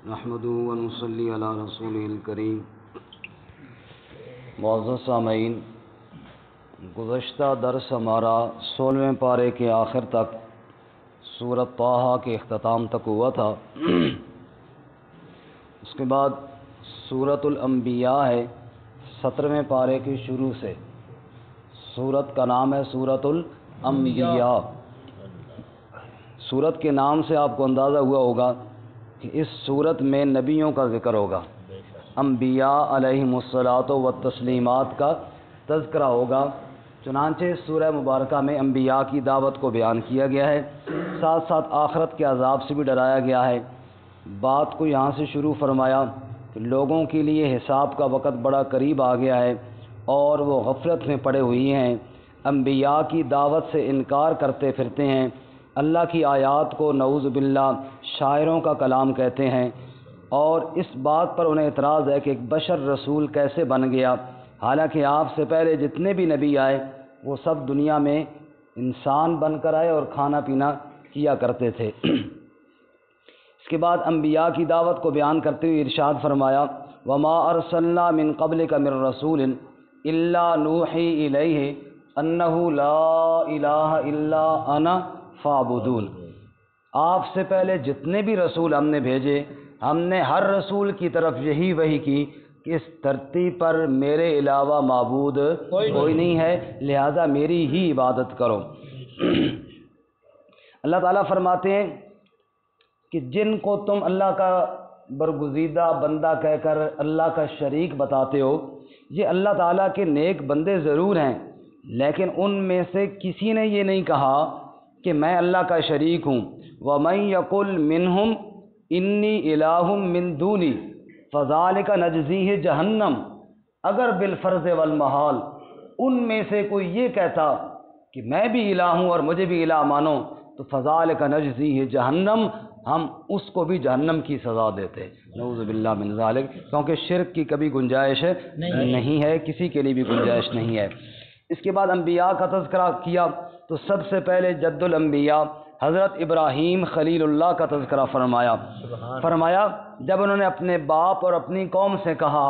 نحمدہ و نصلی علی رسولہ الکریم۔ معزز سامعین، گزشتہ درس ہمارا 16ویں پارے کے آخر تک سورۃ طٰہٰ کے اختتام تک ہوا تھا۔ اس کے بعد سورۃ الانبیاء ہے 17ویں پارے کے شروع سے۔ سورت کا نام ہے سورۃ الانبیاء۔ سورت کے نام سے آپ کو اندازہ ہوا ہوگا کہ اس سورت میں نبیوں کا ذکر ہوگا، انبیاء علیہم الصلاۃ والتسلیمات کا تذکرہ ہوگا۔ چنانچہ اس سورہ مبارکہ میں انبیاء کی دعوت کو بیان کیا گیا ہے، ساتھ ساتھ آخرت کے عذاب سے بھی ڈرایا گیا ہے۔ بات کو یہاں سے شروع فرمایا کہ لوگوں کے لیے حساب کا وقت بڑا قریب آ گیا ہے اور وہ غفلت میں پڑے ہوئی ہیں، انبیاء کی دعوت سے انکار کرتے پھرتے ہیں، اللہ کی آیات کو نعوذ باللہ شاعروں کا کلام کہتے ہیں، اور اس بات پر انہیں اعتراض ہے کہ ایک بشر رسول کیسے بن گیا، حالانکہ آپ سے پہلے جتنے بھی نبی آئے وہ سب دنیا میں انسان بن کر آئے اور کھانا پینا کیا کرتے تھے۔ اس کے بعد انبیاء کی دعوت کو بیان کرتے ہوئے ارشاد فرمایا، وما ارسلنا من قبلک من رسول الا نوحی الیہ انہ لا الہ الا انا فاعبدون۔ آپ سے پہلے جتنے بھی رسول ہم نے بھیجے، ہم نے ہر رسول کی طرف یہی وحی کی کہ اس دھرتی پر میرے علاوہ معبود کوئی نہیں ہے، لہذا میری ہی عبادت کرو۔ اللہ تعالیٰ فرماتے ہیں کہ جن کو تم اللہ کا برگزیدہ بندہ کہہ کر اللہ کا شریک بتاتے ہو، یہ اللہ تعالیٰ کے نیک بندے ضرور ہیں، لیکن ان میں سے کسی نے یہ نہیں کہا کہ میں اللہ کا شریک ہوں۔ وَمَن يَقُلْ مِنْهُمْ إِنِّي إِلَٰهٌ مِّن دُونِي فَذَلِكَ نَجْزِيهِ جَهَنَّمَ، اگر بالفرض والمحال ان میں سے کوئی یہ کہتا کہ میں بھی الہ ہوں اور مجھے بھی الہ مانو تو فَذَلِكَ نَجْزِيهِ جَهَنَّمَ، ہم اس کو بھی جہنم کی سزا دیتے، نعوذ باللہ من ذالک، کیونکہ شرک کی کبھی گنجائش نہیں ہے، کسی کے لیے بھی گنجائش نہیں ہے۔ اس کے بعد انبیاء کا تذکرہ کیا تو سب سے پہلے جد الانبیاء حضرت ابراہیم خلیل اللہ کا تذکرہ فرمایا جب انہوں نے اپنے باپ اور اپنی قوم سے کہا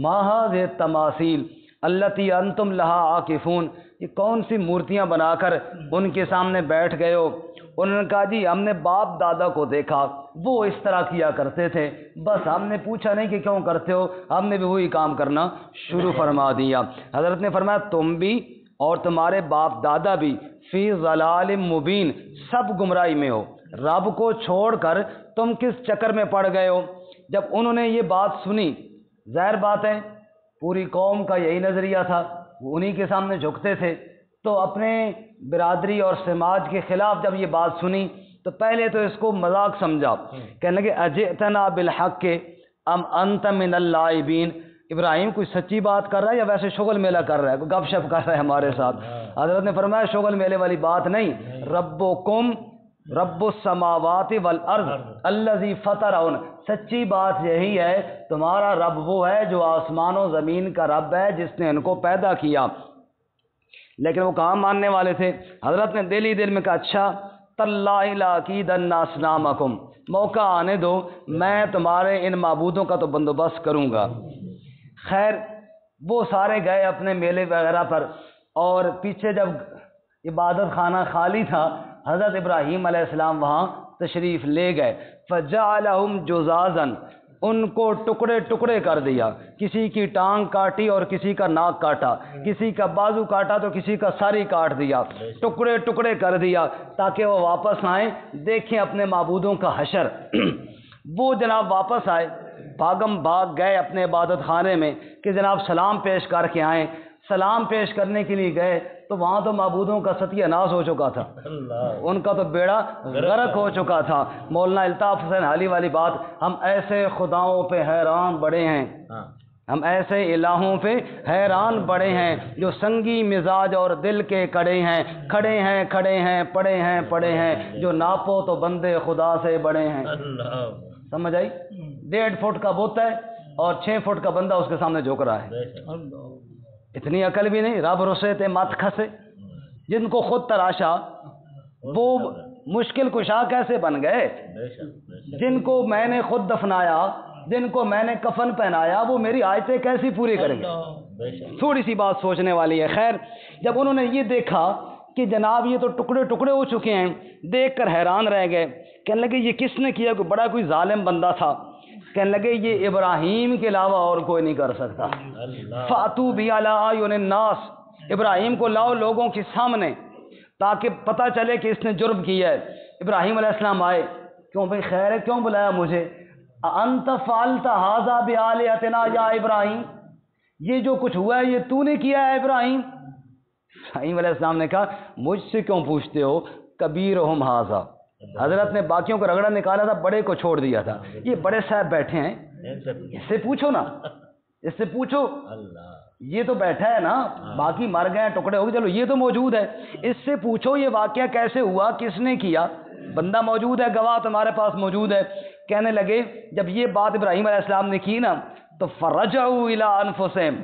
ما هذه التماثیل التی انتم لها عاکفون، یہ کون سی مورتیاں بنا کر ان کے سامنے بیٹھ گئے ہو؟ انہوں نے کہا جی ہم نے باپ دادا کو دیکھا وہ اس طرح کیا کرتے تھے، بس ہم نے پوچھا نہیں کہ کیوں کرتے ہو، ہم نے بھی وہی کام کرنا شروع فرما دیا۔ حضرت نے فرمایا تم بھی اور تمہارے باپ دادا بھی فی ضلال مبین، سب گمراہی میں ہو، رب کو چھوڑ کر تم کس چکر میں پڑ گئے ہو؟ جب انہوں نے یہ بات سنی، ظاہر بات ہے پوری قوم کا یہی نظریہ تھا، وہ انہی کے سامنے جھکتے تھے، تو اپنے برادری اور سماج کے خلاف جب یہ بات سنی تو پہلے تو اس کو مذاق سمجھا، کہنے لگے اجئتنا بالحق ام انت من اللاعبین، ابراہیم کوئی سچی بات کر رہا ہے یا ویسے شغل میلہ کر رہا ہے، کوئی گپ شپ کر رہا ہے ہمارے ساتھ؟ حضرت نے فرمایا شغل میلے والی بات نہیں، ربکم رب السماوات والارض الذی فطرہن، سچی بات یہی ہے تمہارا رب وہ ہے جو آسمان و زمین کا رب ہے جس نے ان کو پیدا کیا۔ لیکن وہ کہاں ماننے والے تھے؟ حضرت نے دل ہی دل میں کہا اچھا تاللہ لاکیدن اصنامکم، موقع آنے دو میں تمہارے ان معبودوں کا تو بندوبست کروں گا۔ خیر وہ سارے گئے اپنے میلے وغیرہ پر، اور پیچھے جب عبادت خانہ خالی تھا حضرت ابراہیم علیہ السلام وہاں تشریف لے گئے، فجعلہم جزازا، ان کو ٹکڑے ٹکڑے کر دیا، کسی کی ٹانگ کاٹی اور کسی کا ناک کاٹا، کسی کا بازو کاٹا تو کسی کا سر ہی کاٹ دیا، ٹکڑے ٹکڑے کر دیا تاکہ وہ واپس آئیں دیکھیں اپنے معبودوں کا حشر۔ وہ جناب واپس آئے، بھاگم بھاگ گئے اپنے عبادت خانے میں کہ جناب سلام پیش کر کے آئیں۔ سلام پیش کرنے کے لیے گئے تو وہاں تو معبودوں کا ستیہ ناش ہو چکا تھا، ان کا تو بیڑا غرق ہو چکا تھا۔ مولانا الطاف حسین حالی والی بات، ہم ایسے خداؤں پہ حیران بڑے ہیں، ہم ایسے الہوں پہ حیران بڑے ہیں جو سنگی مزاج اور دل کے کڑے ہیں، کھڑے ہیں کھڑے ہیں پڑے ہیں پڑے ہیں، جو ناپو تو بندے خدا سے بڑے ہیں۔ سمجھ آئی؟ 1.5 فٹ کا بت ہے اور 6 فٹ کا بندہ اس کے سامنے جھک رہا ہے، اتنی عقل بھی نہیں، رب رسے تے مت کھسے، جن کو خود تراشا وہ مشکل کشا کیسے بن گئے؟ جن کو میں نے خود دفنایا، جن کو میں نے کفن پہنایا، وہ میری آیتیں کیسی پوری کریں گے؟ تھوڑی سی بات سوچنے والی ہے۔ خیر، جب انہوں نے یہ دیکھا کہ جناب یہ تو ٹکڑے ٹکڑے ہو چکے ہیں، دیکھ کر حیران رہ گئے، کہنے لگے یہ کس نے کیا؟ بڑا کوئی ظالم بندہ تھا۔ کہنے لگے یہ ابراہیم کے علاوہ اور کوئی نہیں کر سکتا۔ فاتو بی علی اعین الناس، ابراہیم کو لاؤ لوگوں کے سامنے تاکہ پتہ چلے کہ اس نے جرم کیا ہے۔ ابراہیم علیہ السلام آئے، کیوں بھائی خیر ہے، کیوں بلایا مجھے؟ انت فعلت ھذا بآلہتنا یا ابراہیم، یہ جو کچھ ہوا ہے یہ تو نے کیا ہے ابراہیم؟ ابراہیم علیہ السلام نے کہا مجھ سے کیوں پوچھتے ہو، کبیرہم ھذا، حضرت نے باقیوں کو رگڑا نکالا تھا، بڑے کو چھوڑ دیا تھا، یہ بڑے صاحب بیٹھے ہیں، اس سے پوچھو نا، اس سے پوچھو، یہ تو بیٹھا ہے نا، باقی مر گئے ٹکڑے ہو گئے، چلو یہ تو موجود ہے، اس سے پوچھو یہ واقعہ کیسے ہوا، کس نے کیا؟ بندہ موجود ہے، گواہ تمہارے پاس موجود ہے۔ کہنے لگے جب یہ بات ابراہیم علیہ السلام نے کی نا تو فرجعوا الی انفسہم،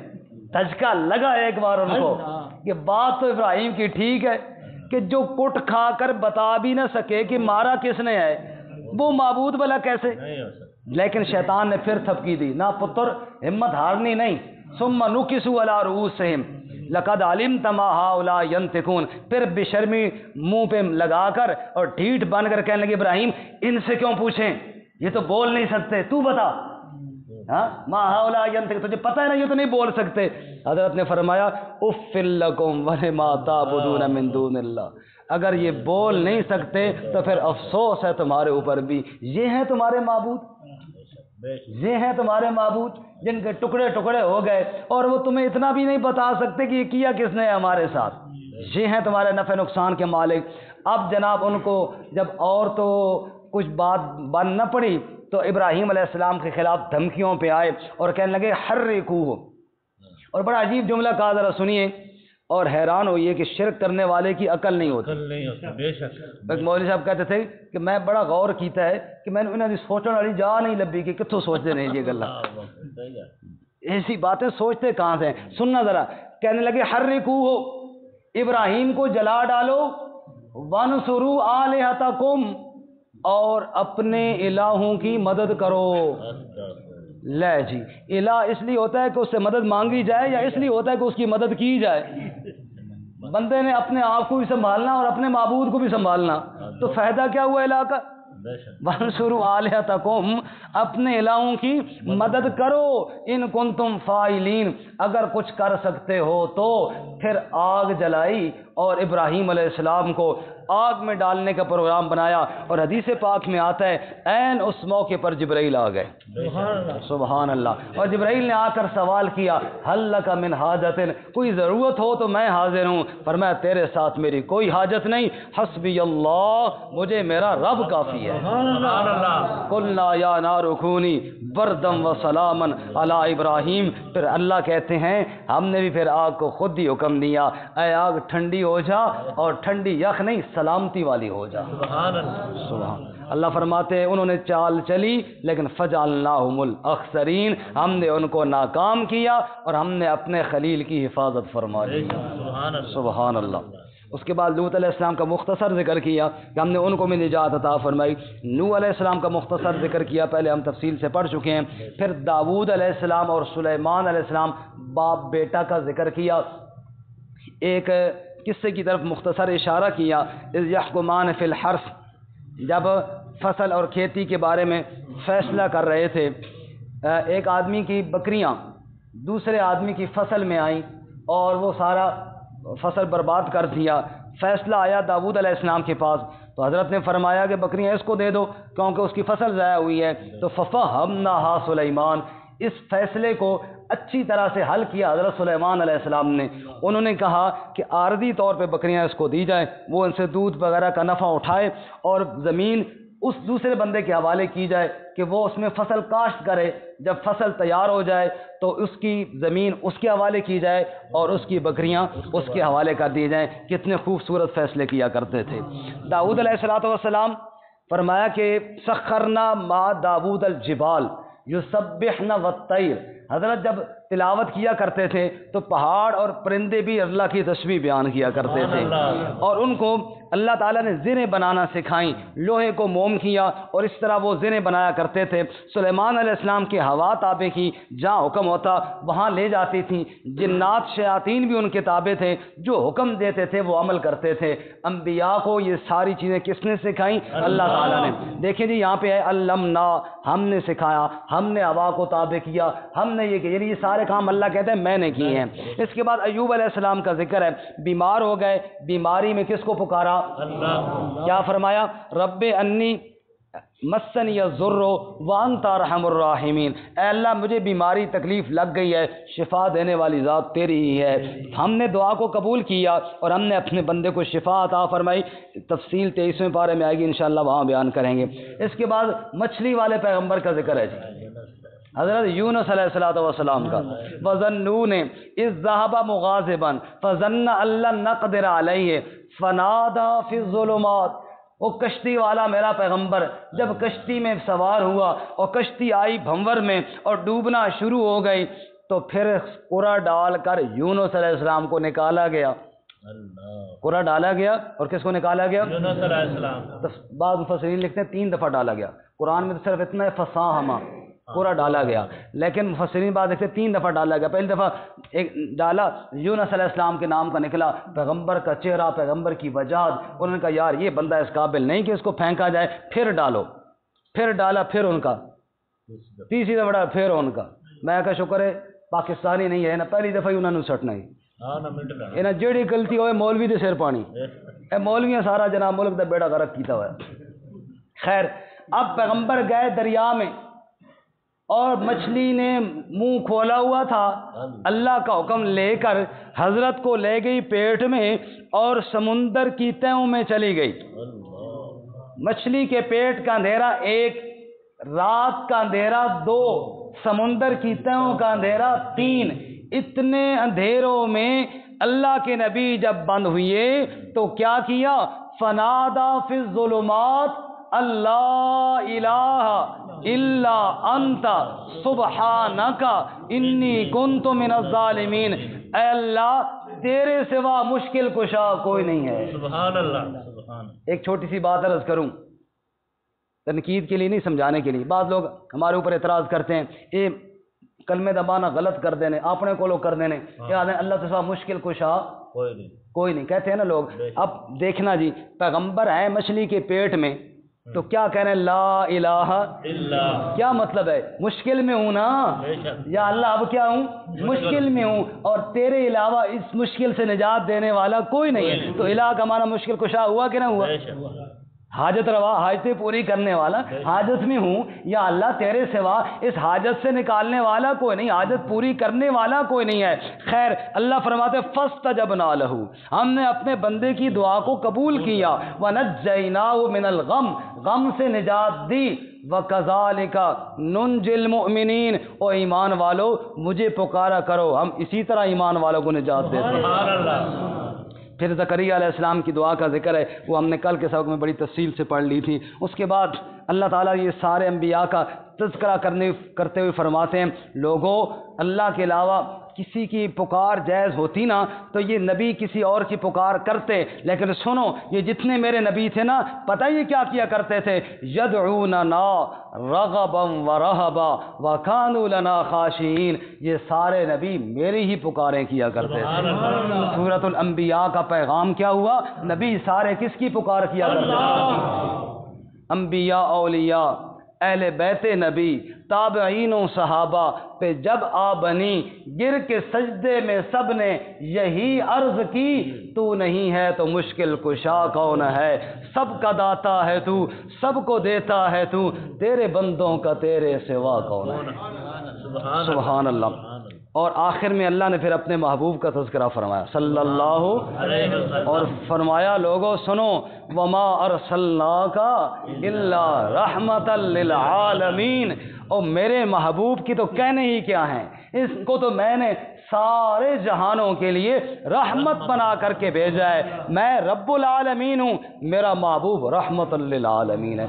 دھچکا لگا ایک بار ان کو کہ بات تو ابراہیم کی ٹھیک ہے کہ جو کٹ کھا کر بتا بھی نہ سکے کہ مارا کس نے ہے، وہ معبود بلا کیسے؟ لیکن شیطان نے پھر تھپکی دی، نہ پتر ہمت ہارنی نہیں، ثم نکسوا علی رؤوسہم لقد علمت ما ہؤلاء ینطقون، پھر بے شرمی منہ پہ لگا کر اور ڈھیٹ بن کر کہنے لگے ابراہیم ان سے کیوں پوچھیں، یہ تو بول نہیں سکتے، تو بتا، ہاں ما ہؤلاء ینطقون، تجھے پتہ ہے نا یہ تو نہیں بول سکتے۔ حضرت نے فرمایا اف لکم ولما تعبدون من دون اللہ، اگر یہ بول نہیں سکتے تو پھر افسوس ہے تمہارے اوپر بھی، یہ ہیں تمہارے معبود، یہ ہیں تمہارے معبود جن کے ٹکڑے ٹکڑے ہو گئے اور وہ تمہیں اتنا بھی نہیں بتا سکتے کہ یہ کیا کس نے ہمارے ساتھ، یہ ہیں تمہارے نفع نقصان کے مالک۔ اب جناب ان کو جب اور تو کچھ بات بن نہ پڑی تو ابراہیم علیہ السلام کے خلاف دھمکیوں پہ آئے اور کہنے لگے حرقوہ، اور بڑا عجیب جملہ کہا، ذرا سنیے اور حیران ہوئیے کہ شرک کرنے والے کی عقل نہیں ہوتی۔ بے شک ایک مولوی صاحب کہتے تھے کہ میں بڑا غور کیتا ہے کہ میں نے انہیں سوچنے والی جا نہیں لبھی کہ کتوں سوچتے نہیں یہ گلا، ایسی باتیں سوچتے کہاں سے ہیں؟ سننا ذرا، کہنے لگے حرقوہ، ابراہیم کو جلا ڈالو، وانصروا آلہتکم، اور اپنے الہوں کی مدد کرو۔ لے جی، الہ اس لیے ہوتا ہے کہ اس سے مدد مانگی جائے یا اس لیے ہوتا ہے کہ اس کی مدد کی جائے؟ بندے نے اپنے آپ کو بھی سنبھالنا اور اپنے معبود کو بھی سنبھالنا، تو فائدہ کیا ہوا الہ کا؟ وانصروا آلہتکم، اپنے الہوں کی مدد کرو، ان کنتم فاعلین، اگر کچھ کر سکتے ہو تو۔ پھر آگ جلائی اور ابراہیم علیہ السلام کو آگ میں ڈالنے کا پروگرام بنایا، اور حدیث پاک میں آتا ہے عین اس موقع پر جبرائیل آ گئے، سبحان اللہ، اور جبرائیل نے آ کر سوال کیا حل لک من حاجت، کوئی ضرورت ہو تو میں حاضر ہوں، فرمایا تیرے ساتھ میری کوئی حاجت نہیں، حسبی اللہ، مجھے میرا رب کافی ہے۔ قلنا یا نار کونی بردم و سلاما علی ابراہیم، پھر اللہ کہتے ہیں ہم نے بھی پھر آگ کو خود ہی حکم دیا، اے آگ ٹھنڈی ہو جا، اور ٹھنڈی یخ نہیں سلامتی والی ہو جا۔ سبحان اللہ فرماتے ہیں انہوں نے چال چلی لیکن فجعلناہم الاخسرین، ہم نے ان کو ناکام کیا اور ہم نے اپنے خلیل کی حفاظت فرما لی۔ سبحان اللہ۔ اس کے بعد لوط علیہ السلام کا مختصر ذکر کیا کہ ہم نے ان کو بھی نجات عطا فرمائی، نوح علیہ السلام کا مختصر ذکر کیا، پہلے ہم تفصیل سے پڑھ چکے ہیں، پھر داؤد علیہ السلام اور سلیمان علیہ السلام باپ بیٹا کا ذکر کیا، ایک قصے کی طرف مختصر اشارہ کیا، اذ یحکمان فی الحرث، جب فصل اور کھیتی کے بارے میں فیصلہ کر رہے تھے، ایک آدمی کی بکریاں دوسرے آدمی کی فصل میں آئیں اور وہ سارا فصل برباد کر دیا، فیصلہ آیا داؤد علیہ السلام کے پاس، تو حضرت نے فرمایا کہ بکریاں اس کو دے دو کیونکہ اس کی فصل ضائع ہوئی ہے، تو ففہمناہا سلیمان، اس فیصلے کو اچھی طرح سے حل کیا حضرت سلیمان علیہ السلام نے۔ انہوں نے کہا کہ عارضی طور پہ بکریاں اس کو دی جائیں، وہ ان سے دودھ وغیرہ کا نفع اٹھائے، اور زمین اس دوسرے بندے کے حوالے کی جائے کہ وہ اس میں فصل کاشت کرے، جب فصل تیار ہو جائے تو اس کی زمین اس کے حوالے کی جائے اور اس کی بکریاں اس کے حوالے کر دی جائیں۔ کتنے خوبصورت فیصلے کیا کرتے تھے داؤد علیہ السلام۔ فرمایا کہ سخرنا ما داؤد الجبال یسبحن والطیر، حضرت جب تلاوت کیا کرتے تھے تو پہاڑ اور پرندے بھی اللہ کی تسبیح بیان کیا کرتے تھے، اور ان کو اللہ تعالیٰ نے زریں بنانا سکھائیں، لوہے کو موم کیا اور اس طرح وہ زریں بنایا کرتے تھے۔ سلیمان علیہ السلام کی ہوا تابع کی، جہاں حکم ہوتا وہاں لے جاتی تھیں۔ جنات شیاطین بھی ان کے تابع تھے، جو حکم دیتے تھے وہ عمل کرتے تھے۔ انبیاء کو یہ ساری چیزیں کس نے سکھائیں؟ اللہ تعالیٰ نے۔ دیکھیں جی یہاں پہ ہے علمنا، ہم نے سکھایا، ہم نے ہوا کو تابع کیا، ہم نے یہ کیا، یعنی یہ سارے کام اللہ کہتے ہیں میں نے کیے ہیں۔ اس کے بعد ایوب علیہ السلام کا ذکر ہے، بیمار ہو گئے، بیماری میں کس کو پکارا؟ اللہ۔ کیا فرمایا؟ رب انی مسنی الضر وانت ارحم الراحمین، اے اللہ مجھے بیماری تکلیف لگ گئی ہے، شفا دینے والی ذات تیری ہی ہے۔ ہم نے دعا کو قبول کیا اور ہم نے اپنے بندے کو شفا عطا فرمائی۔ تفصیل 23ویں پارے میں آئے گی انشاءاللہ، وہاں بیان کریں گے۔ اس کے بعد مچھلی والے پیغمبر کا ذکر ہے جی، حضرت یونس علیہ السلام کا۔ وظنون اذ ذهب مغاضبا فظن ان لن نقدر علیہ فنادى فی الظلمات، وہ کشتی والا میرا پیغمبر جب کشتی میں سوار ہوا اور کشتی آئی بھنور میں اور ڈوبنا شروع ہو گئی تو پھر قرہ ڈال کر یونس علیہ السلام کو نکالا گیا۔ قرہ ڈالا گیا اور کس کو نکالا گیا؟ یونس علیہ السلام۔ بعض مفسرین لکھتے ہیں 3 دفعہ ڈالا گیا، قرآن میں تو صرف اتنا ہے فصاحما، قرہ ڈالا گیا، لیکن مفسرین بعد دیکھتے 3 دفعہ ڈالا گیا۔ پہلی دفعہ ایک ڈالا، یونس علیہ السلام کے نام کا نکلا، پیغمبر کا چہرہ، پیغمبر کی وجاہت، انہوں نے کہا یار یہ بندہ اس قابل نہیں کہ اس کو پھینکا جائے، پھر ڈالو، پھر ڈالا، پھر ان کا تیسری دفعہ پھر ان کا۔ میں کہا شکر ہے پاکستانی نہیں ہے نا، پہلی دفعہ ہی انہوں نے سٹنا ہی انہیں جیڑی غلطی ہوئے مولوی دے سر پانی، اے مولویاں سارا جناب ملک دا بیڑا غرق کیتا ہوا ہے۔ خیر اب پیغمبر گئے دریا میں اور مچھلی نے منہ کھولا ہوا تھا، اللہ کا حکم لے کر حضرت کو لے گئی پیٹ میں اور سمندر کی تہوں میں چلی گئی۔ مچھلی کے پیٹ کا اندھیرا 1، رات کا اندھیرا 2، سمندر کی تہوں کا اندھیرا 3۔ اتنے اندھیروں میں اللہ کے نبی جب بند ہوئے تو کیا کیا؟ فنادا فی الظلمات اللہ الہ الا انت سبحانک انی کنت من الظالمین، اے اللہ تیرے سوا مشکل کشا کوئی نہیں ہے۔ سبحان اللہ۔ ایک چھوٹی سی بات عرض کروں، تنقید کے لیے نہیں، سمجھانے کے لیے۔ بعض لوگ ہمارے اوپر اعتراض کرتے ہیں، یہ کلمے دبانا غلط کر دینے، اپنے کو لوگ کر دینے، کیا اللہ سے سوا مشکل کشا کوئی نہیں کہتے ہیں نا لوگ۔ اب دیکھنا جی، پیغمبر ہیں مچھلی کے پیٹ میں تو کیا کہہ رہے ہیں؟ لا الہ الا، کیا مطلب ہے؟ مشکل میں ہوں نا یا اللہ، اب کیا ہوں؟ مشکل میں ہوں، اور تیرے علاوہ اس مشکل سے نجات دینے والا کوئی نہیں ہے۔ تو الہ کا معنی مشکل کشا ہوا کہ نہ ہوا؟ حاجت روا، حاجتیں پوری کرنے والا، حاجت میں ہوں یا اللہ تیرے سوا اس حاجت سے نکالنے والا کوئی نہیں، حاجت پوری کرنے والا کوئی نہیں ہے۔ خیر اللہ فرماتے فاستجبنا لہ، ہم نے اپنے بندے کی دعا کو قبول کیا، ونجیناہ من الغم، غم سے نجات دی، وکذالک ننجی المؤمنین، او ایمان والو مجھے پکارا کرو، ہم اسی طرح ایمان والوں کو نجات دیتے ہیں۔ سبحان اللہ۔ پھر زکریا علیہ السلام کی دعا کا ذکر ہے، وہ ہم نے کل کے سبق میں بڑی تفصیل سے پڑھ لی تھی۔ اس کے بعد اللہ تعالیٰ یہ سارے انبیاء کا تذکرہ کرتے ہوئے فرماتے ہیں، لوگوں اللہ کے علاوہ کسی کی پکار جائز ہوتی نا تو یہ نبی کسی اور کی پکار کرتے، لیکن سنو یہ جتنے میرے نبی تھے نا، پتہ یہ کیا کیا کرتے تھے؟ یدعوننا رغبا ورہبا وکانوا لنا خاشعین، یہ سارے نبی میری ہی پکاریں کیا کرتے تھے۔ سورۃ الانبیاء کا پیغام کیا ہوا؟ نبی سارے کس کی پکار کیا کرتے تھے؟ انبیاء، اولیاء، اہل بیت نبی، تابعین و صحابہ پہ جب آ بنی، گر کے سجدے میں سب نے یہی عرض کی، تو نہیں ہے تو مشکل کشا کون ہے؟ سب کا داتا ہے تو، سب کو دیتا ہے تو، تیرے بندوں کا تیرے سوا کون ہے؟ سبحان اللہ۔ اور آخر میں اللہ نے پھر اپنے محبوب کا تذکرہ فرمایا صلی اللہ علیہ وسلم، اور فرمایا لوگوں سنو، وما ارسلناک الا رحمتا للعالمین، اور میرے محبوب کی تو کہنے ہی کیا ہیں، اس کو تو میں نے سارے جہانوں کے لیے رحمت بنا کر کے بھیجا ہے، میں رب العالمین ہوں، میرا محبوب رحمت للعالمین ہے۔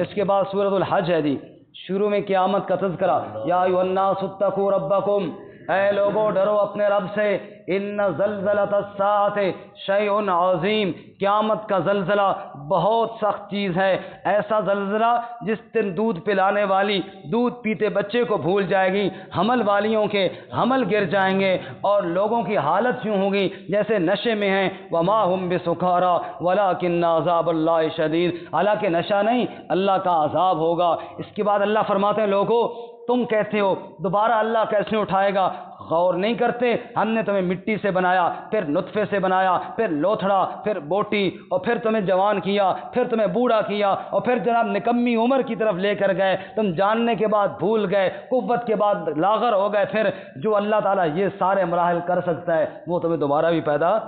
اس کے بعد سورۃ الحج ہے جی، شروع میں قیامت کا تذکرہ، یا ایھا الناس اتقوا ربکم، اے لوگو ڈرو اپنے رب سے، ان زلزلۃ الساعۃ شیء عظیم، قیامت کا زلزلہ بہت سخت چیز ہے، ایسا زلزلہ جس دن دودھ پلانے والی دودھ پیتے بچے کو بھول جائے گی، حمل والیوں کے حمل گر جائیں گے، اور لوگوں کی حالت یوں ہوگی جیسے نشے میں ہیں، وما هم بسکارا ولکن عذاب اللہ شدید، حالانکہ نشہ نہیں، اللہ کا عذاب ہوگا۔ اس کے بعد اللہ فرماتے ہیں لوگو تم کہتے ہو دوبارہ اللہ کیسے اٹھائے گا، غور نہیں کرتے، ہم نے تمہیں مٹی سے بنایا، پھر نطفے سے بنایا، پھر لوتھڑا، پھر بوٹی، اور پھر تمہیں جوان کیا، پھر تمہیں بوڑھا کیا، اور پھر جناب نکمی عمر کی طرف لے کر گئے، تم جاننے کے بعد بھول گئے، قوت کے بعد لاغر ہو گئے، پھر جو اللہ تعالیٰ یہ سارے مراحل کر سکتا ہے وہ تمہیں دوبارہ بھی پیدا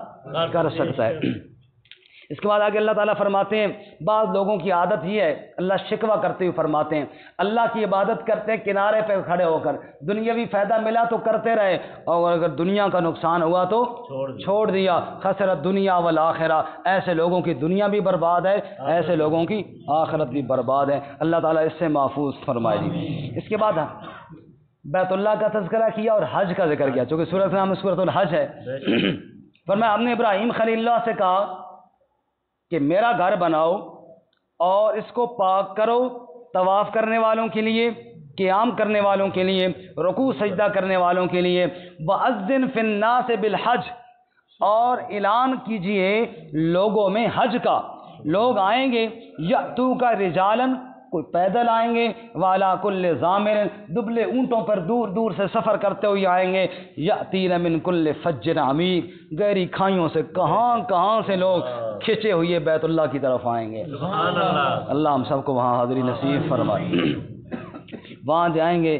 کر سکتا ہے۔ اس کے بعد آگے اللہ تعالیٰ فرماتے ہیں بعض لوگوں کی عادت یہ ہے، اللہ شکوہ کرتے ہوئے فرماتے ہیں اللہ کی عبادت کرتے ہیں کنارے پہ کھڑے ہو کر، دنیاوی فائدہ ملا تو کرتے رہے، اور اگر دنیا کا نقصان ہوا تو چھوڑ دیا، خسرت دنیا والآخرہ، ایسے لوگوں کی دنیا بھی برباد ہے، ایسے لوگوں کی آخرت بھی برباد ہے، اللہ تعالیٰ اس سے محفوظ فرمائے جی۔ اس کے بعد بیت اللہ کا تذکرہ کیا اور حج کا ذکر کیا، چونکہ سورۃ نام سورۃ الحج ہے۔ فرمایا ہم نے ابراہیم خلیل اللہ سے کہا کہ میرا گھر بناؤ اور اس کو پاک کرو طواف کرنے والوں کے لیے، قیام کرنے والوں کے لیے، رکوع سجدہ کرنے والوں کے لیے، وَأَذِّن فِي النَّاسِ بِالْحَجِّ، اور اعلان کیجئے لوگوں میں حج کا، لوگ آئیں گے، یأتوک رجالاً، کوئی پیدل آئیں گے، وعلیٰ کل ضامر، دبلے اونٹوں پر دور دور سے سفر کرتے ہوئے آئیں گے، یأتین من کل فج عمیق، گہری کھائیوں سے کہاں کہاں سے لوگ کھچے ہوئے بیت اللہ کی طرف آئیں گے۔ اللہ ہم سب کو وہاں حاضری نصیب فرمائے۔ وہاں جائیں گے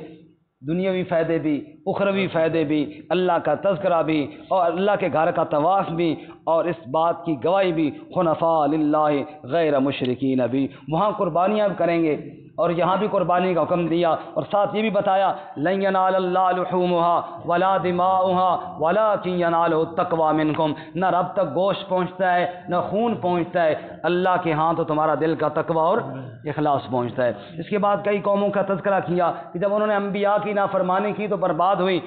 دنیاوی فائدے بھی، اخروی فائدے بھی، اللہ کا تذکرہ بھی، اور اللہ کے گھر کا طواف بھی، اور اس بات کی گواہی بھی حنفاء للہ غیر مشرکین بھی، وہاں قربانیاں کریں گے، اور یہاں بھی قربانی کا حکم دیا، اور ساتھ یہ بھی بتایا لن ینال اللہ لحومها ولا دماؤها ولکن ینالہ التقوی منکم، نہ رب تک گوشت پہنچتا ہے نہ خون پہنچتا ہے، اللہ کے ہاں تو تمہارا دل کا تقوی اور اخلاص پہنچتا ہے۔ اس کے بعد کئی قوموں کا تذکرہ کیا کہ جب انہوں نے انبیاء کی نافرمانی کی تو برباد ہوئی،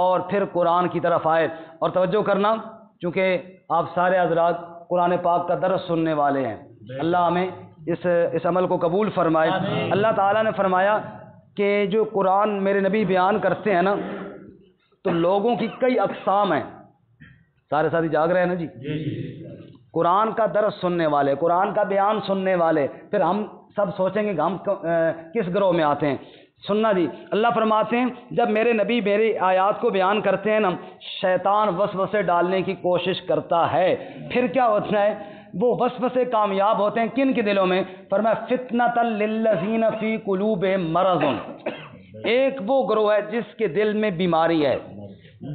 اور پھر قرآن کی طرف آئے، اور توجہ کرنا چونکہ آپ سارے حضرات قرآن پاک کا درس سننے والے ہیں، اللہ ہمیں اس عمل کو قبول فرمائے۔ اللہ تعالیٰ نے فرمایا کہ جو قرآن میرے نبی بیان کرتے ہیں نا تو لوگوں کی کئی اقسام ہیں، سارے ساتھی جاگ رہے ہیں نا جی؟ قرآن کا درس سننے والے، قرآن کا بیان سننے والے، پھر ہم سب سوچیں گے کہ ہم کس گروہ میں آتے ہیں۔ سننا جی، اللہ فرماتے ہیں جب میرے نبی میری آیات کو بیان کرتے ہیں نا، شیطان وسوسے ڈالنے کی کوشش کرتا ہے، پھر کیا ہوتا ہے وہ وسوسے کامیاب ہوتے ہیں کن کے دلوں میں؟ فرمایا فتنۃ للذین فی قلوبہم مرض، ایک وہ گروہ ہے جس کے دل میں بیماری ہے،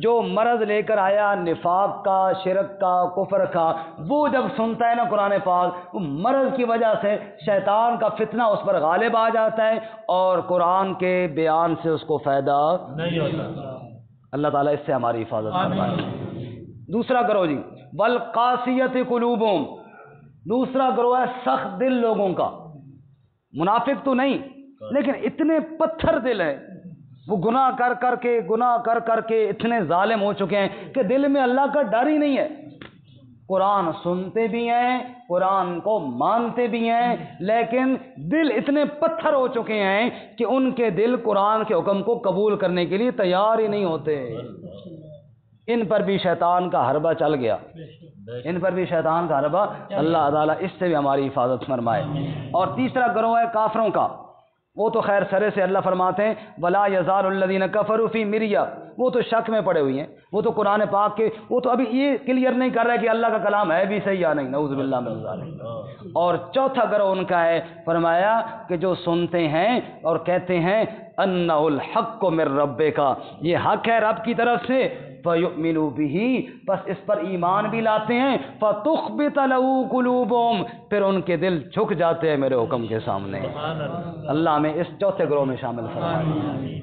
جو مرض لے کر آیا نفاق کا، شرک کا، کفر کا، وہ جب سنتا ہے نا قرآن پاک، وہ مرض کی وجہ سے شیطان کا فتنہ اس پر غالب آ جاتا ہے، اور قرآن کے بیان سے اس کو فائدہ نہیں ہوتا۔ اللہ تعالیٰ اس سے ہماری حفاظت فرمائے۔ دوسرا گروہ جی والقاسیۃ قلوبہم، دوسرا گروہ ہے سخت دل لوگوں کا، منافق تو نہیں لیکن اتنے پتھر دل ہے، وہ گناہ کر کر کے اتنے ظالم ہو چکے ہیں کہ دل میں اللہ کا ڈر ہی نہیں ہے، قرآن سنتے بھی ہیں، قرآن کو مانتے بھی ہیں، لیکن دل اتنے پتھر ہو چکے ہیں کہ ان کے دل قرآن کے حکم کو قبول کرنے کے لیے تیار ہی نہیں ہوتے۔ ان پر بھی شیطان کا حربہ چل گیا، ان پر بھی شیطان کا حربہ، اللہ تعالیٰ اس سے بھی ہماری حفاظت فرمائے۔ اور تیسرا گروہ ہے کافروں کا، وہ تو خیر سرے سے اللہ فرماتے ہیں ولا یزال الذین کفروا فی مریہ، وہ تو شک میں پڑے ہوئے ہیں، وہ تو قرآن پاک کے، وہ تو ابھی یہ کلیئر نہیں کر رہے کہ اللہ کا کلام ہے بھی صحیح یا نہیں، نعوذ باللہ من ذالک۔ اور چوتھا گروہ ان کا ہے، فرمایا کہ جو سنتے ہیں اور کہتے ہیں انہ الحق من ربک، یہ حق ہے رب کی طرف سے، فَيُؤْمِنُوا بِهِ، بس اس پر ایمان بھی لاتے ہیں، فَتُخْبِتَ لَهُ قُلُوبُهُمْ، پھر ان کے دل جھک جاتے ہیں میرے حکم کے سامنے۔ اللہ ہمیں اس چوتھے گروہ میں شامل فرمائے،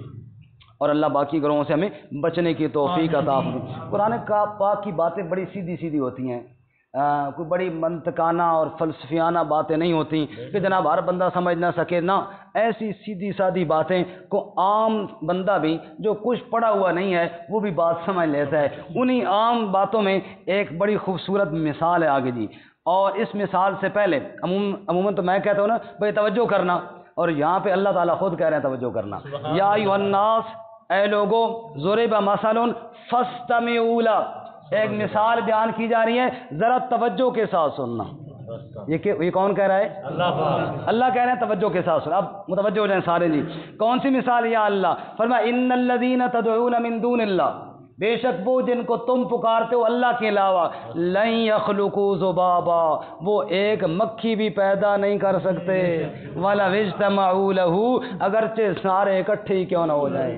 اور اللہ باقی گروہوں سے ہمیں بچنے کی توفیق عطا فرمائے۔ قرآن پاک کی باتیں بڑی سیدھی سیدھی ہوتی ہیں، کوئی بڑی منطقانہ اور فلسفیانہ باتیں نہیں ہوتی کہ جناب ہر بندہ سمجھ نہ سکے، نہ ایسی سیدھی سادھی باتیں کو عام بندہ بھی جو کچھ پڑھا ہوا نہیں ہے وہ بھی بات سمجھ لیتا ہے۔ انہی عام باتوں میں ایک بڑی خوبصورت مثال ہے آگے جی، اور اس مثال سے پہلے عموماً تو میں کہتا ہوں نا بھائی توجہ کرنا، اور یہاں پہ اللہ تعالیٰ خود کہہ رہے ہیں توجہ کرنا۔ یا ایھا الناس، اے لوگو، ضرب مثل فاستمعوا لہ، ایک مثال بیان کی جا رہی ہے، ذرا توجہ کے ساتھ سننا۔ یہ کون کہہ رہا ہے؟ اللہ کہہ رہے ہیں توجہ کے ساتھ سننا۔ اب متوجہ ہو جائیں سارے جی، کون سی مثال؟ یا اللہ فرمایا ان الذین تدعون من دون اللہ، بے شک وہ جن کو تم پکارتے ہو اللہ کے علاوہ، لن یخلقوا ذبابا، وہ ایک مکھی بھی پیدا نہیں کر سکتے، وَلَوِ اجْتَمَعُوا لَهُ، اگرچہ سارے اکٹھے ہی کیوں نہ ہو جائیں۔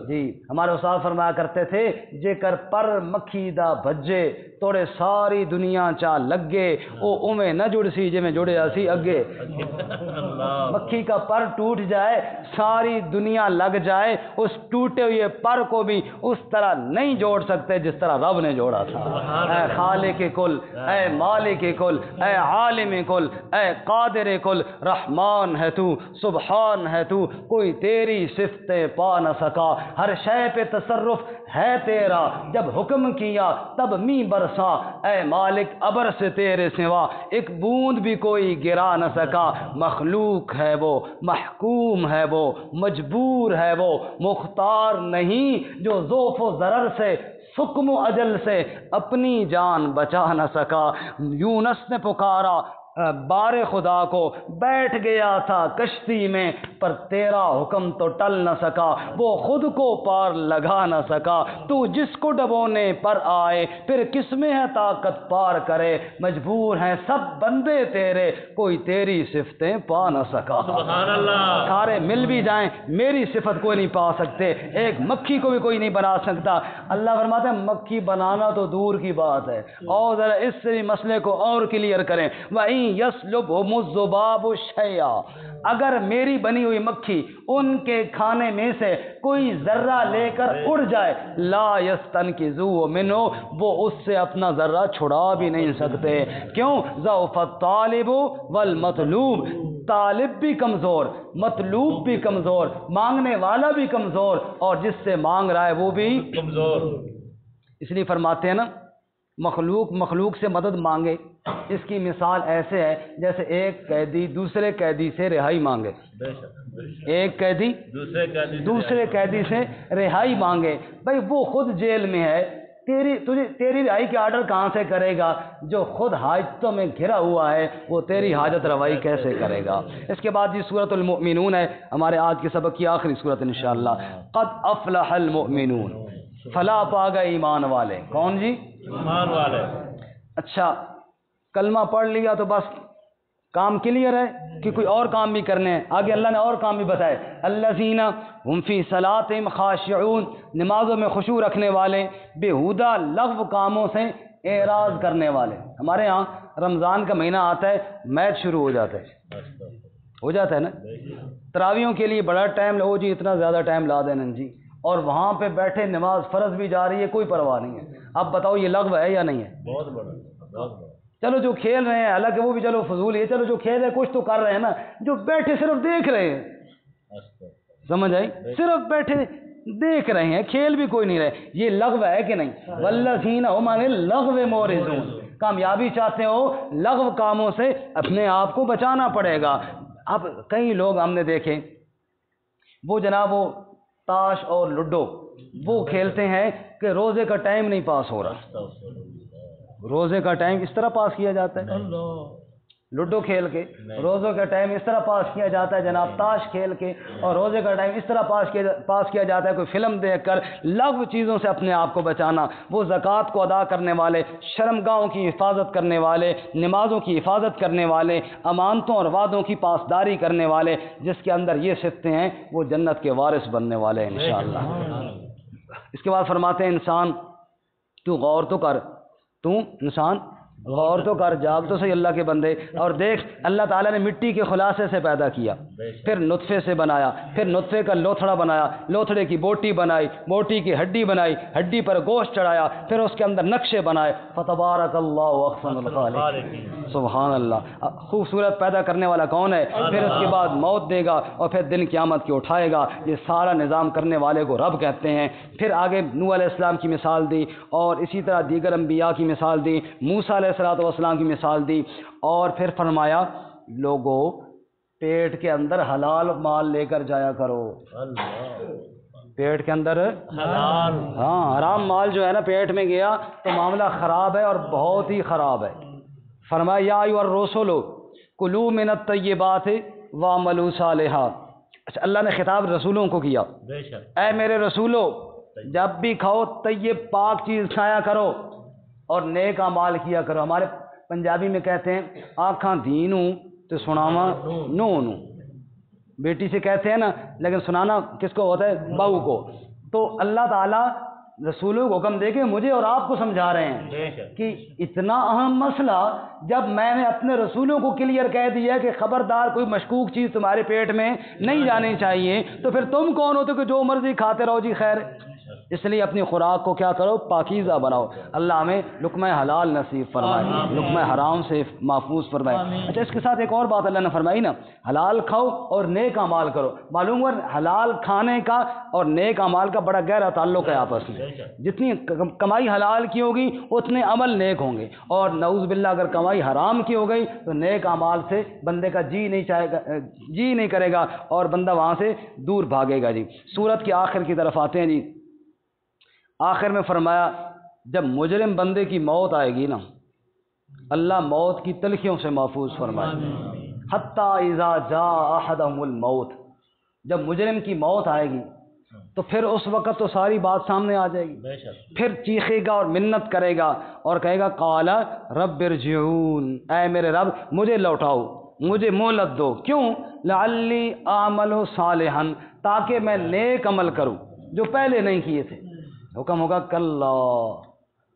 جی ہمارے استاد فرمایا کرتے تھے جے کر پر مکھی دا بھجے توڑے ساری دنیا چا لگے، او اویں نہ جڑ سی جے میں جڑے اسی اگے۔ مکھی کا پر ٹوٹ جائے، ساری دنیا لگ جائے، اس ٹوٹے ہوئے پر کو بھی اس طرح نہیں جوڑ سکتے جس طرح رب نے جوڑا تھا۔ اے خالق کل، اے مالک کل، اے عالم کل، اے قادر کل، رحمان ہے تو، سبحان ہے تو، کوئی تیری صفتیں پا نہ سکا، ہر شے پہ تصرف ہے تیرا، جب حکم کیا تب می برسا، اے مالک ابر سے تیرے سوا ایک بوند بھی کوئی گرا نہ سکا۔ مخلوق ہے وہ، محکوم ہے وہ، مجبور ہے وہ، مختار نہیں جو ذوف و ضرر سے، سقم و اجل سے اپنی جان بچا نہ سکا۔ یونس نے پکارا بار خدا کو، بیٹھ گیا تھا کشتی میں، پر تیرا حکم تو ٹل نہ سکا، وہ خود کو پار لگا نہ سکا۔ تو جس کو ڈبونے پر آئے، پھر کس میں ہے طاقت پار کرے، مجبور ہیں سب بندے تیرے، کوئی تیری صفتیں پا نہ سکا۔ سبحان اللہ، سارے مل بھی جائیں میری صفت کوئی نہیں پا سکتے، ایک مکھی کو بھی کوئی نہیں بنا سکتا۔ اللہ فرماتے ہیں مکھی بنانا تو دور کی بات ہے، اور ذرا اس سے مسئلے کو اور کلیئر کریں۔ وَإِن يَسْلُبْهُمُ الذُّبَابُ شَيْئًا، اگر میری بنی ہوئی مکھی ان کے کھانے میں سے کوئی ذرہ لے کر اڑ جائے، لا يَسْتَنْقِذُوهُ مِنْهُ، وہ اس سے اپنا ذرہ چھڑا بھی نہیں سکتے۔ کیوں؟ ضعف الطالب والمطلوب، طالب بھی کمزور، مطلوب بھی کمزور، مانگنے والا بھی کمزور، اور جس سے مانگ رہا ہے وہ بھی کمزور۔ اس لیے فرماتے ہیں نا مخلوق سے مدد مانگے، اس کی مثال ایسے ہے جیسے ایک قیدی دوسرے قیدی سے رہائی مانگے، ایک قیدی دوسرے قیدی سے رہائی مانگے۔ بھائی وہ خود جیل میں ہے، تیری رہائی کے آرڈر کہاں سے کرے گا؟ جو خود حاجتوں میں گھرا ہوا ہے وہ تیری حاجت روائی کیسے کرے گا؟ اس کے بعد جی سورۃ المؤمنون ہے، ہمارے آج کے سبق کی آخری سورۃ انشاءاللہ۔ قد افلح المؤمنون، فلاح پا گئے ایمان والے۔ کون جی؟ ایمان والے۔ اچھا کلمہ پڑھ لیا تو بس کام کلیئر ہے کہ کوئی اور کام بھی کرنے ہیں؟ آگے اللہ نے اور کام بھی بتائے، الذین هم فی صلاتہم خاشعون، نمازوں میں خشوع رکھنے والے، بےہودہ لغو کاموں سے اعراض کرنے والے۔ ہمارے ہاں رمضان کا مہینہ آتا ہے میچ شروع ہو جاتا ہے نا، تراویحوں کے لیے بڑا ٹائم لو جی، اتنا زیادہ ٹائم لا دینا جی، اور وہاں پہ بیٹھے نماز فرض بھی جا رہی ہے، کوئی پرواہ نہیں ہے۔ اب بتاؤ یہ لغو ہے یا نہیں ہے؟ بہت بڑا۔ چلو جو کھیل رہے ہیں حالانکہ وہ بھی چلو فضول ہے، چلو جو کھیل رہے کچھ تو کر رہے ہیں نا، جو بیٹھے صرف دیکھ رہے ہیں، سمجھ آئی؟ صرف بیٹھے دیکھ رہے ہیں، کھیل بھی کوئی نہیں رہے، یہ لغو ہے کہ نہیں؟ والذین هم عن اللغو معرضون، کامیابی چاہتے ہو لغو کاموں سے اپنے آپ کو بچانا پڑے گا۔ اب کئی لوگ ہم نے دیکھے وہ جناب وہ تاش اور لڈو وہ کھیلتے ہیں کہ روزے کا ٹائم نہیں پاس ہو رہا، روزے کا ٹائم اس طرح پاس کیا جاتا ہے لڈو کھیل کے، روزوں کا ٹائم اس طرح پاس کیا جاتا ہے جناب تاش کھیل کے، اور روزے کا ٹائم اس طرح پاس کیا جاتا ہے کوئی فلم دیکھ کر۔ لغو چیزوں سے اپنے آپ کو بچانا، وہ زکوٰۃ کو ادا کرنے والے، شرمگاہوں کی حفاظت کرنے والے، نمازوں کی حفاظت کرنے والے، امانتوں اور وعدوں کی پاسداری کرنے والے، جس کے اندر یہ صفتیں ہیں وہ جنت کے وارث بننے والے ہیں انشاءاللہ۔ اس کے بعد فرماتے ہیں انسان تو غور تو کر، تو انسان غور تو کر، جاگ تو صحیح اللہ کے بندے، اور دیکھ اللہ تعالیٰ نے مٹی کے خلاصے سے پیدا کیا، پھر نطفے سے بنایا، پھر نطفے کا لوتھڑا بنایا، لوتھڑے کی بوٹی بنائی، بوٹی کی ہڈی بنائی، ہڈی پر گوشت چڑھایا، پھر اس کے اندر نقشے بنائے، فتبارک اللہ احسن الخالقین، سبحان اللہ، خوبصورت پیدا کرنے والا کون ہے؟ پھر اس کے بعد موت دے گا اور پھر دن قیامت کی اٹھائے گا، یہ سارا نظام کرنے والے کو رب کہتے ہیں۔ پھر آگے نوح علیہ السلام کی مثال دی، اور اسی طرح دیگر انبیاء کی مثال دی، موسیٰ علیہ السلام کی مثال دی، اور پھر فرمایا لوگوں پیٹ کے اندر حلال مال لے کر جایا کرو، پیٹ کے اندر حلال، ہاں حرام مال جو ہے نا پیٹ میں گیا تو معاملہ خراب ہے اور بہت ہی خراب ہے۔ فرمایا یا ایھا الرسل کلوا من الطیبات واعملوا صالحا، اچھا اللہ نے خطاب رسولوں کو کیا، اے میرے رسولو جب بھی کھاؤ طیب پاک چیز کھایا کرو اور نیک اعمال کیا کرو۔ ہمارے پنجابی میں کہتے ہیں آنکھاں دینوں تو سناوا نو، بیٹی سے کہتے ہیں نا، لیکن سنانا کس کو ہوتا ہے؟ بہو کو۔ تو اللہ تعالیٰ رسولوں کو حکم دے کے مجھے اور آپ کو سمجھا رہے ہیں کہ اتنا اہم مسئلہ جب میں نے اپنے رسولوں کو کلیئر کہہ دیا کہ خبردار کوئی مشکوک چیز تمہارے پیٹ میں نہیں جانی چاہیے، تو پھر تم کون ہوتے کہ جو مرضی کھاتے رہو جی؟ خیر، اس لیے اپنی خوراک کو کیا کرو؟ پاکیزہ بناؤ۔ اللہ ہمیں لقمہ حلال نصیب فرمائے، لقمہ حرام سے محفوظ فرمائے۔ اچھا اس کے ساتھ ایک اور بات اللہ نے فرمائی نا، حلال کھاؤ اور نیک اعمال کرو۔ معلوم ہوا حلال کھانے کا اور نیک اعمال کا بڑا گہرا تعلق ہے آپس میں۔ جتنی کمائی حلال کی ہوگی اتنے عمل نیک ہوں گے، اور نعوذ باللہ اگر کمائی حرام کی ہو گئی تو نیک اعمال سے بندے کا جی نہیں کرے گا اور بندہ وہاں سے دور بھاگے گا۔ جی سورت کے آخر کی طرف آتے ہیں۔ جی آخر میں فرمایا جب مجرم بندے کی موت آئے گی نا، اللہ موت کی تلخیوں سے محفوظ فرمائے، حتیٰ اذا جاء احدهم الموت، جب مجرم کی موت آئے گی تو پھر اس وقت تو ساری بات سامنے آ جائے گی، پھر چیخے گا اور منت کرے گا اور کہے گا قال رب ارجعون، اے میرے رب مجھے لوٹاؤ، مجھے مہلت دو، کیوں؟ لعلی اعمل صالحا، تاکہ میں نیک عمل کروں جو پہلے نہیں کیے تھے۔ حکم ہوگا کلا،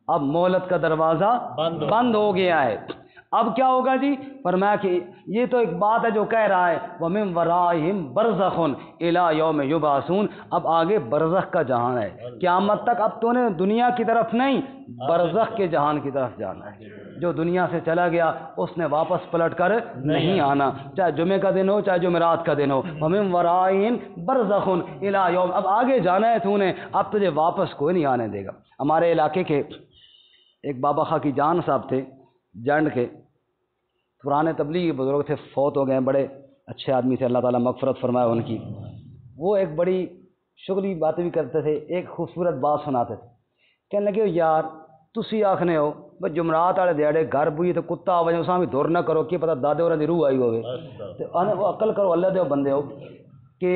اب مہلت کا دروازہ بند ہو گیا ہے۔ اب کیا ہوگا جی؟ فرمایا کہ یہ تو ایک بات ہے جو کہہ رہا ہے وَمِن وَرَائِهِمْ بَرْزَخٌ إِلَى يَوْمِ يُبْعَثُونَ، اب آگے برزخ کا جہان ہے، قیامت تک اب تو نے دنیا کی طرف نہیں برزخ کے جہان کی طرف جانا ہے۔ جو دنیا سے چلا گیا اس نے واپس پلٹ کر نہیں آنا، چاہے جمعے کا دن ہو چاہے جمعرات کا دن ہو۔ وَمِن وَرَائِهِمْ بَرْزَخٌ إِلَى يَوْمِ، اب آگے جانا ہے تو نے، اب تجھے واپس کوئی نہیں آنے دے گا۔ ہمارے علاقے کے ایک بابا خاکی جان صاحب تھے جنڈ کے، پرانے تبلیغی بزرگ تھے، فوت ہو گئے، بڑے اچھے آدمی تھے، اللہ تعالیٰ مغفرت فرمائے ان کی۔ وہ ایک بڑی شغلی باتیں بھی کرتے تھے، ایک خوبصورت بات سناتے تھے، کہنے لگے یار تسی آخنے ہو بس جمعرات والے دیہڑے گھر بوئی تو کتا آ وجہ اساں بھی دور نہ کرو کہ پتہ دادے اور دی روح آئی ہوئے، تو وہ عقل کرو اللہ دے بندے ہو کہ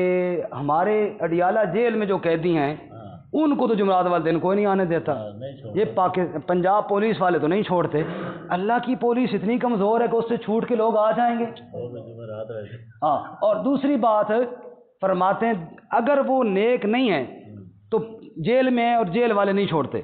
ہمارے اڈیالہ جیل میں جو قیدی ہیں ان کو تو جمعرات والے دن کوئی نہیں آنے دیتا، یہ پنجاب پولیس والے تو نہیں چھوڑتے، اللہ کی پولیس اتنی کمزور ہے کہ اس سے چھوٹ کے لوگ آ جائیں گے۔ ہاں، اور دوسری بات فرماتے ہیں اگر وہ نیک نہیں ہے تو جیل میں ہے اور جیل والے نہیں چھوڑتے،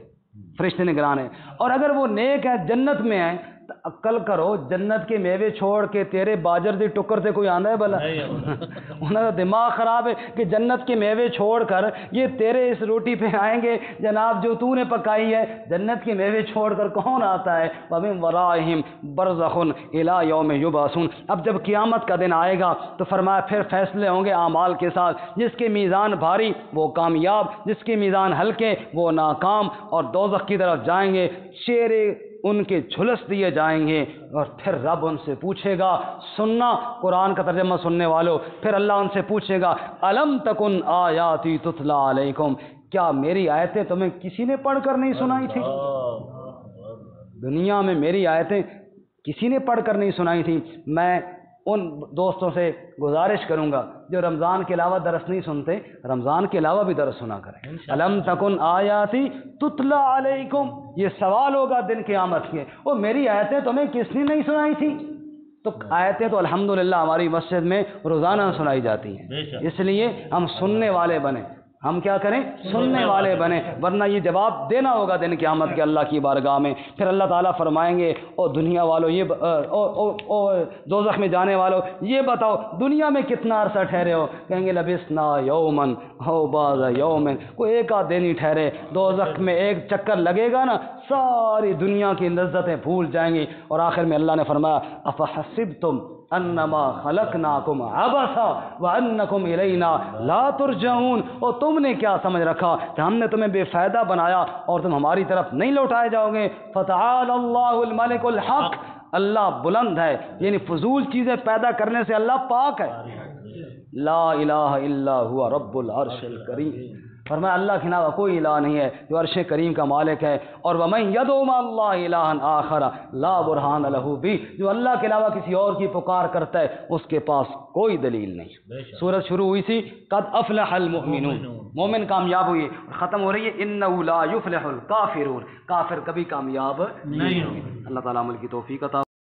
فرشتے نگران ہیں، اور اگر وہ نیک ہے جنت میں ہے تو عقل کرو جنت کے میوے چھوڑ کے تیرے باجر دی ٹکر سے کوئی آندا ہے بھلا؟ انہوں کا دماغ خراب ہے کہ جنت کے میوے چھوڑ کر یہ تیرے اس روٹی پہ آئیں گے جناب جو تو نے پکائی ہے، جنت کے میوے چھوڑ کر کون آتا ہے؟ وَمِن وَرَائِهِمْ بَرْزَخٌ إِلَى يَوْمِ يُبْعَثُونَ، اب جب قیامت کا دن آئے گا تو فرمایا پھر فیصلے ہوں گے اعمال کے ساتھ، جس کے میزان بھاری وہ کامیاب، جس کے میزان ہلکے وہ ناکام، اور دوزخ کی طرف جائیں گے، چہرے ان کے جھلس دیے جائیں گے، اور پھر رب ان سے پوچھے گا، سننا قرآن کا ترجمہ سننے والوں، پھر اللہ ان سے پوچھے گا الم تکن آیاتی تتلا علیکم، کیا میری آیتیں تمہیں کسی نے پڑھ کر نہیں سنائی تھی؟ دنیا میں میری آیتیں کسی نے پڑھ کر نہیں سنائی تھی؟ میں ان دوستوں سے گزارش کروں گا جو رمضان کے علاوہ درس نہیں سنتے، رمضان کے علاوہ بھی درس سنا کریں۔ الم تکن آیاتی تتلا علیکم، یہ سوال ہوگا دن قیامت کے، وہ میری آیتیں تمہیں کس نے نہیں سنائی تھی؟ تو آیتیں تو الحمدللہ ہماری مسجد میں روزانہ سنائی جاتی ہیں، اس لیے ہم سننے والے بنیں، ہم کیا کریں؟ سننے والے بنیں، ورنہ یہ جواب دینا ہوگا دن قیامت کے اللہ کی بارگاہ میں۔ پھر اللہ تعالیٰ فرمائیں گے او دنیا والو یہ دوزخ میں جانے والو یہ بتاؤ دنیا میں کتنا عرصہ ٹھہرے ہو؟ کہیں گے لبثنا یومن او بعض یومن، کوئی ایک آدھ دن ہی ٹھہرے۔ دوزخ میں ایک چکر لگے گا نا ساری دنیا کی لذتیں بھول جائیں گی، اور آخر میں اللہ نے فرمایا افحسبتم انما خلقناکم عبثا وانکم الینا لا ترجعون، اور تم نے کیا سمجھ رکھا کہ ہم نے تمہیں بے فائدہ بنایا اور تم ہماری طرف نہیں لوٹائے جاؤ گے؟ فتعال اللہ الملک الحق، اللہ بلند ہے، یعنی فضول چیزیں پیدا کرنے سے اللہ پاک ہے۔ لا الہ الا ہوا رب العرش الکریم، فرمایا اللہ کے علاوہ کوئی الہ نہیں ہے جو عرش کریم کا مالک ہے۔ اور وَمَن يَدْعُ مَعَ اللَّهِ إِلَٰهًا آخَرَ لَا بُرْهَانَ لَهُ بِهِ، جو اللہ کے علاوہ کسی اور کی پکار کرتا ہے اس کے پاس کوئی دلیل نہیں۔ سورت شروع ہوئی تھی قد افلح المؤمنون، مومن کامیاب ہوئی، اور ختم ہو رہی ہے إِنَّهُ لَا يُفْلِحُ الْكَافِرُونَ، کافر کبھی کامیاب نہیں ہوگی۔ اللہ تعالیٰ عمل کی توفیق عطا